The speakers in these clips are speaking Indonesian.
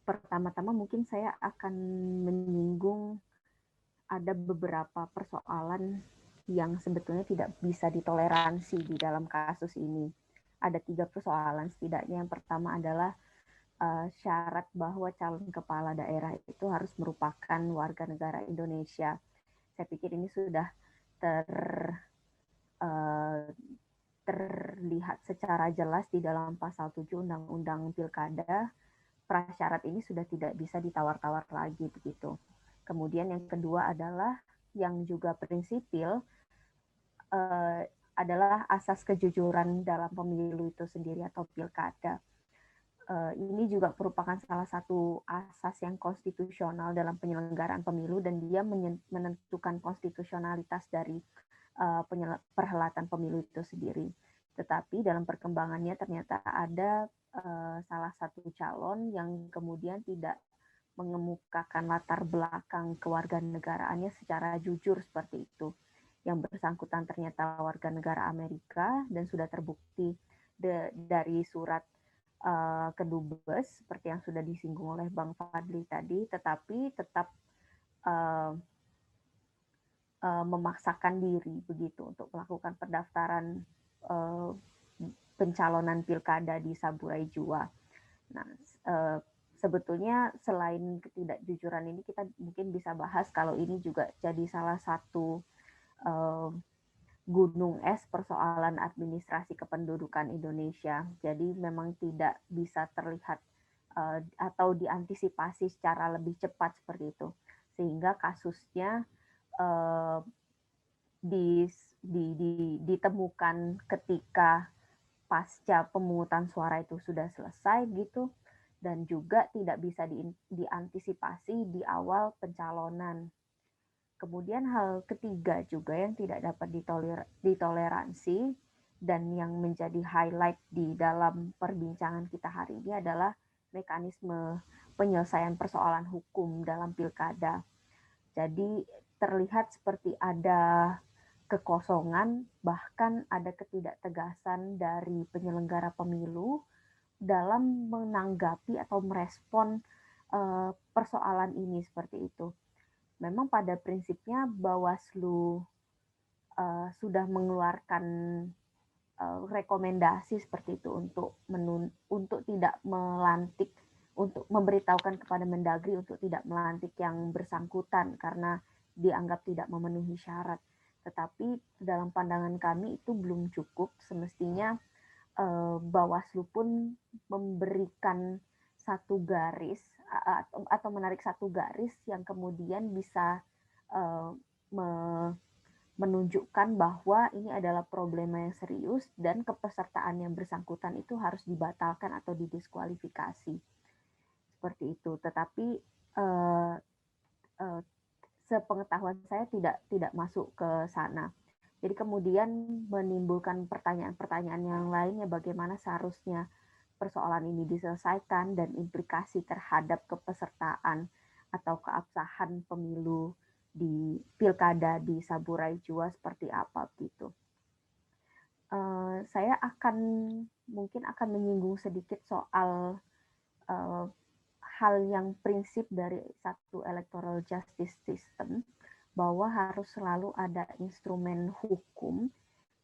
pertama-tama mungkin saya akan menyinggung ada beberapa persoalan yang sebetulnya tidak bisa ditoleransi di dalam kasus ini. Ada 3 persoalan setidaknya. Yang pertama adalah syarat bahwa calon kepala daerah itu harus merupakan warga negara Indonesia. Saya pikir ini sudah terlihat secara jelas di dalam pasal 7 Undang-Undang Pilkada. Prasyarat ini sudah tidak bisa ditawar-tawar lagi begitu. Kemudian yang kedua adalah yang juga prinsipil adalah asas kejujuran dalam pemilu itu sendiri atau pilkada. Ini juga merupakan salah satu asas yang konstitusional dalam penyelenggaraan pemilu dan dia menentukan konstitusionalitas dari perhelatan pemilu itu sendiri. Tetapi dalam perkembangannya ternyata ada salah satu calon yang kemudian tidak mengemukakan latar belakang kewarganegaraannya secara jujur seperti itu. Yang bersangkutan ternyata warga negara Amerika dan sudah terbukti dari surat kedubes seperti yang sudah disinggung oleh Bang Fadli tadi, tetapi tetap memaksakan diri begitu untuk melakukan pendaftaran pencalonan pilkada di Saburai Jua. Nah, sebetulnya selain ketidakjujuran ini kita mungkin bisa bahas kalau ini juga jadi salah satu gunung es persoalan administrasi kependudukan Indonesia. Jadi memang tidak bisa terlihat atau diantisipasi secara lebih cepat seperti itu. Sehingga kasusnya ditemukan ketika pasca pemungutan suara itu sudah selesai gitu, dan juga tidak bisa diantisipasi di awal pencalonan. Kemudian hal ketiga juga yang tidak dapat ditoleransi dan yang menjadi highlight di dalam perbincangan kita hari ini adalah mekanisme penyelesaian persoalan hukum dalam pilkada. Jadi terlihat seperti ada kekosongan, bahkan ada ketidaktegasan dari penyelenggara pemilu dalam menanggapi atau merespon persoalan ini seperti itu. Memang pada prinsipnya Bawaslu sudah mengeluarkan rekomendasi seperti itu untuk tidak melantik, untuk memberitahukan kepada Mendagri untuk tidak melantik yang bersangkutan karena dianggap tidak memenuhi syarat. Tetapi dalam pandangan kami itu belum cukup. Semestinya Bawaslu pun memberikan satu garis atau menarik satu garis yang kemudian bisa menunjukkan bahwa ini adalah problema yang serius dan kepesertaan yang bersangkutan itu harus dibatalkan atau didiskualifikasi seperti itu. Tetapi sepengetahuan saya tidak masuk ke sana. Jadi kemudian menimbulkan pertanyaan-pertanyaan yang lainnya, bagaimana seharusnya persoalan ini diselesaikan dan implikasi terhadap kepesertaan atau keabsahan pemilu di pilkada di Saburai Jua seperti apa gitu. Saya mungkin akan menyinggung sedikit soal hal yang prinsip dari satu electoral justice system, bahwa harus selalu ada instrumen hukum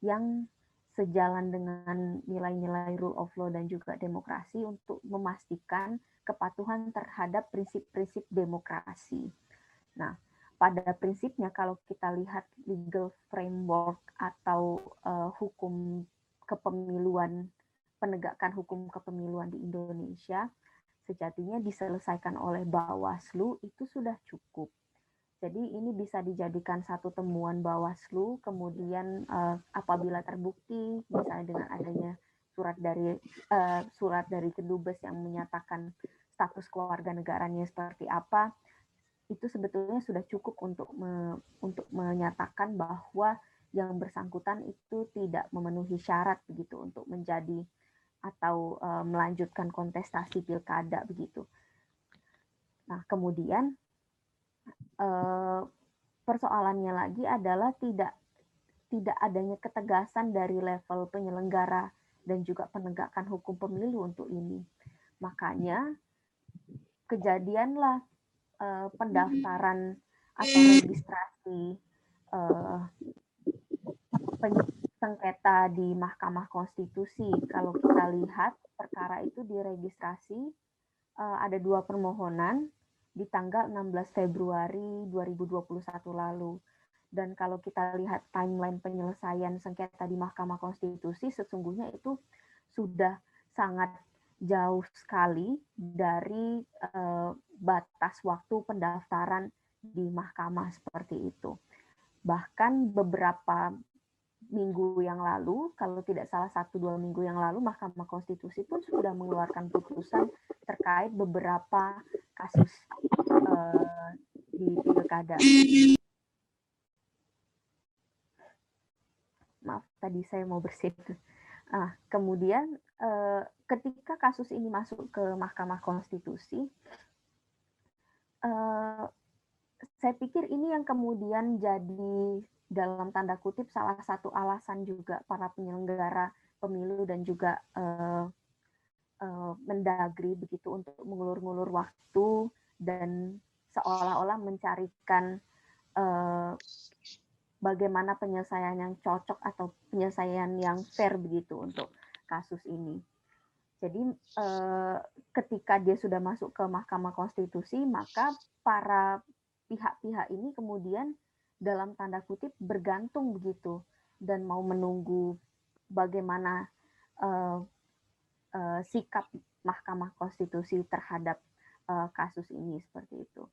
yang sejalan dengan nilai-nilai rule of law dan juga demokrasi untuk memastikan kepatuhan terhadap prinsip-prinsip demokrasi. Nah, pada prinsipnya kalau kita lihat legal framework atau hukum kepemiluan, penegakan hukum kepemiluan di Indonesia, sejatinya diselesaikan oleh Bawaslu itu sudah cukup. Jadi ini bisa dijadikan satu temuan Bawaslu, kemudian apabila terbukti, misalnya dengan adanya surat dari kedubes yang menyatakan status kewarganegaranya seperti apa, itu sebetulnya sudah cukup untuk menyatakan bahwa yang bersangkutan itu tidak memenuhi syarat begitu untuk menjadi atau melanjutkan kontestasi pilkada begitu. Nah, kemudian persoalannya lagi adalah tidak adanya ketegasan dari level penyelenggara dan juga penegakan hukum pemilu untuk ini. Makanya kejadianlah pendaftaran atau registrasi sengketa di Mahkamah Konstitusi. Kalau kita lihat perkara itu diregistrasi ada 2 permohonan di tanggal 16 Februari 2021 lalu. Dan kalau kita lihat timeline penyelesaian sengketa di Mahkamah Konstitusi, sesungguhnya itu sudah sangat jauh sekali dari batas waktu pendaftaran di mahkamah seperti itu. Bahkan beberapa minggu yang lalu, kalau tidak salah 1-2 minggu yang lalu, Mahkamah Konstitusi pun sudah mengeluarkan putusan terkait beberapa kasus di pilkada. Maaf, tadi saya mau bersin. Kemudian ketika kasus ini masuk ke Mahkamah Konstitusi, saya pikir ini yang kemudian jadi dalam tanda kutip salah satu alasan juga para penyelenggara pemilu dan juga Mendagri begitu untuk mengulur-ngulur waktu dan seolah-olah mencarikan bagaimana penyelesaian yang cocok atau penyelesaian yang fair begitu untuk kasus ini. Jadi ketika dia sudah masuk ke Mahkamah Konstitusi, maka para pihak-pihak ini kemudian dalam tanda kutip bergantung begitu dan mau menunggu bagaimana sikap Mahkamah Konstitusi terhadap kasus ini seperti itu.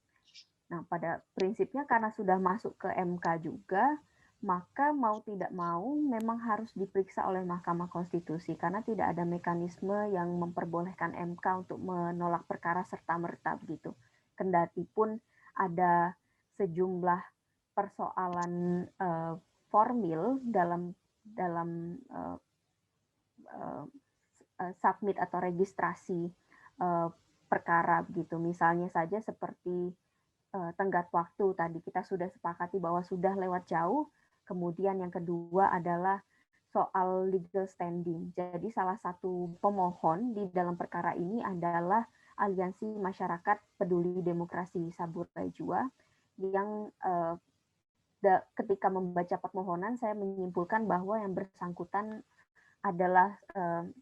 Nah, pada prinsipnya karena sudah masuk ke MK juga, maka mau tidak mau memang harus diperiksa oleh Mahkamah Konstitusi karena tidak ada mekanisme yang memperbolehkan MK untuk menolak perkara serta-merta begitu. Kendati pun ada sejumlah persoalan formil dalam submit atau registrasi perkara begitu. Misalnya saja seperti tenggat waktu tadi kita sudah sepakati bahwa sudah lewat jauh. Kemudian yang kedua adalah soal legal standing. Jadi salah satu pemohon di dalam perkara ini adalah Aliansi Masyarakat Peduli Demokrasi Saburai Jua yang ketika membaca permohonan saya menyimpulkan bahwa yang bersangkutan adalah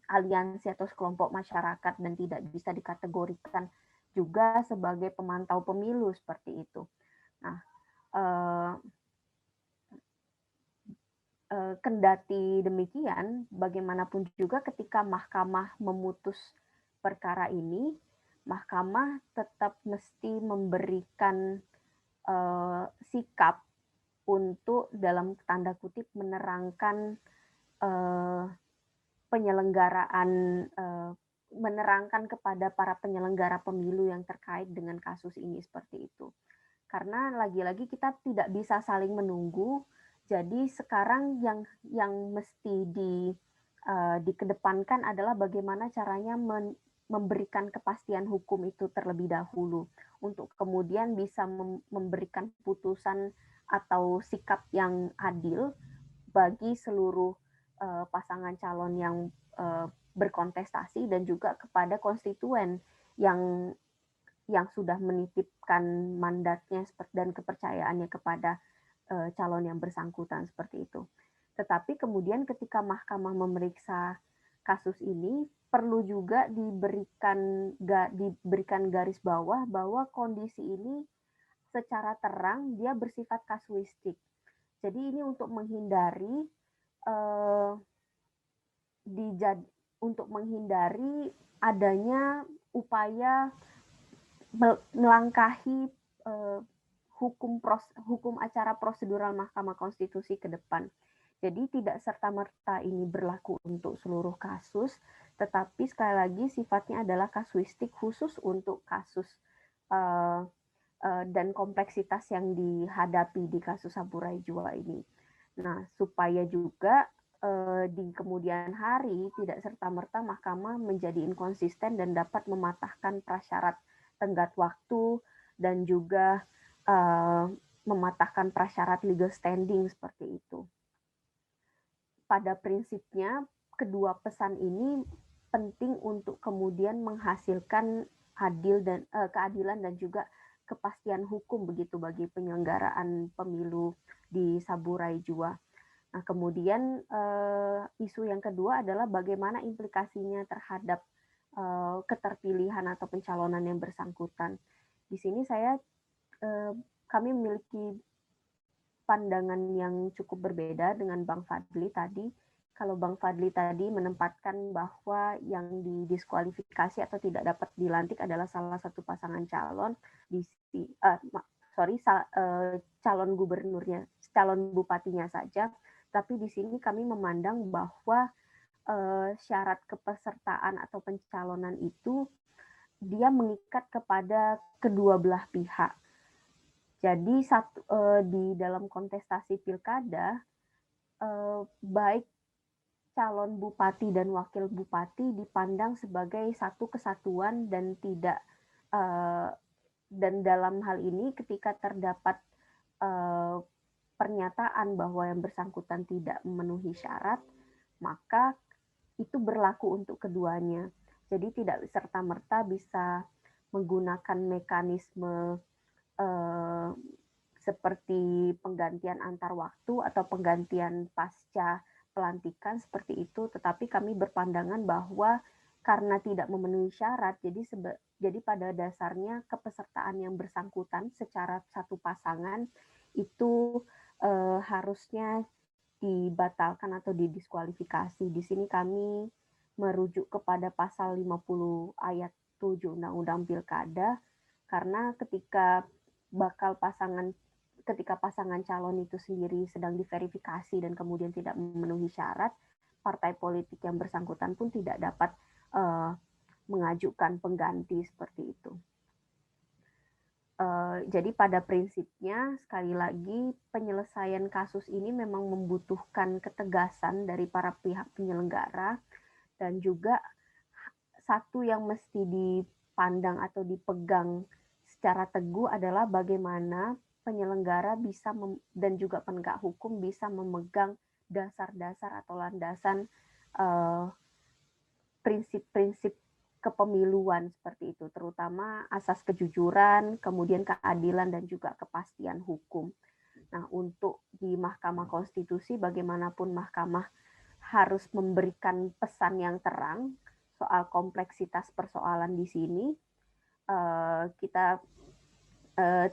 aliansi atau sekelompok masyarakat dan tidak bisa dikategorikan juga sebagai pemantau pemilu seperti itu. Nah, kendati demikian, bagaimanapun juga ketika mahkamah memutus perkara ini, mahkamah tetap mesti memberikan sikap untuk dalam tanda kutip menerangkan penyelenggaraan menerangkan kepada para penyelenggara pemilu yang terkait dengan kasus ini seperti itu. Karena lagi-lagi kita tidak bisa saling menunggu. Jadi sekarang yang mesti dikedepankan adalah bagaimana caranya memberikan kepastian hukum itu terlebih dahulu untuk kemudian bisa memberikan putusan atau sikap yang adil bagi seluruh pasangan calon yang berkontestasi dan juga kepada konstituen yang sudah menitipkan mandatnya dan kepercayaannya kepada calon yang bersangkutan seperti itu. Tetapi kemudian ketika mahkamah memeriksa kasus ini perlu juga diberikan garis bawah bahwa kondisi ini secara terang dia bersifat kasuistik. Jadi ini untuk menghindari adanya upaya melangkahi hukum acara prosedural Mahkamah Konstitusi ke depan. Jadi tidak serta-merta ini berlaku untuk seluruh kasus, tetapi sekali lagi sifatnya adalah kasuistik khusus untuk kasus dan kompleksitas yang dihadapi di kasus Saburai Jua ini. Nah, supaya juga di kemudian hari tidak serta-merta mahkamah menjadi inkonsisten dan dapat mematahkan prasyarat tenggat waktu dan juga mematahkan prasyarat legal standing seperti itu. Pada prinsipnya kedua pesan ini penting untuk kemudian menghasilkan keadilan dan juga kepastian hukum begitu bagi penyelenggaraan pemilu di Saburai Jua. Nah, kemudian isu yang kedua adalah bagaimana implikasinya terhadap keterpilihan atau pencalonan yang bersangkutan. Di sini kami memiliki pandangan yang cukup berbeda dengan Bang Fadli tadi. Kalau Bang Fadli tadi menempatkan bahwa yang didiskualifikasi atau tidak dapat dilantik adalah salah satu pasangan calon calon gubernurnya, calon bupatinya saja. Tapi di sini kami memandang bahwa syarat kepesertaan atau pencalonan itu dia mengikat kepada kedua belah pihak. Jadi di dalam kontestasi pilkada, baik calon bupati dan wakil bupati dipandang sebagai satu kesatuan dan tidak dan dalam hal ini ketika terdapat pernyataan bahwa yang bersangkutan tidak memenuhi syarat, maka itu berlaku untuk keduanya. Jadi tidak serta-merta bisa menggunakan mekanisme seperti penggantian antar waktu atau penggantian pasca pelantikan seperti itu, tetapi kami berpandangan bahwa karena tidak memenuhi syarat, jadi pada dasarnya kepesertaan yang bersangkutan secara satu pasangan itu harusnya dibatalkan atau didiskualifikasi. Di sini kami merujuk kepada pasal 50 ayat 7 Undang-Undang Pilkada, karena ketika pasangan calon itu sendiri sedang diverifikasi dan kemudian tidak memenuhi syarat, partai politik yang bersangkutan pun tidak dapat mengajukan pengganti seperti itu. Jadi pada prinsipnya, sekali lagi, penyelesaian kasus ini memang membutuhkan ketegasan dari para pihak penyelenggara, dan juga satu yang mesti dipandang atau dipegang secara teguh adalah bagaimana penyelenggara bisa dan juga penegak hukum bisa memegang dasar-dasar atau landasan prinsip-prinsip kepemiluan seperti itu, terutama asas kejujuran, kemudian keadilan dan juga kepastian hukum. Nah, untuk di Mahkamah Konstitusi, bagaimanapun Mahkamah harus memberikan pesan yang terang soal kompleksitas persoalan di sini. Kita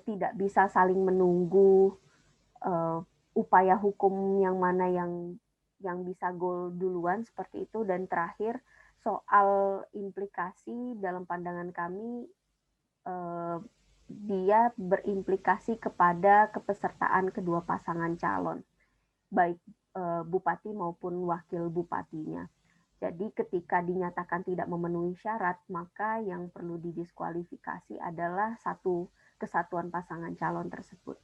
tidak bisa saling menunggu upaya hukum yang mana yang bisa goal duluan seperti itu. Dan terakhir, soal implikasi dalam pandangan kami, dia berimplikasi kepada kepesertaan kedua pasangan calon, baik bupati maupun wakil bupatinya. Jadi ketika dinyatakan tidak memenuhi syarat, maka yang perlu didiskualifikasi adalah satu kesatuan pasangan calon tersebut.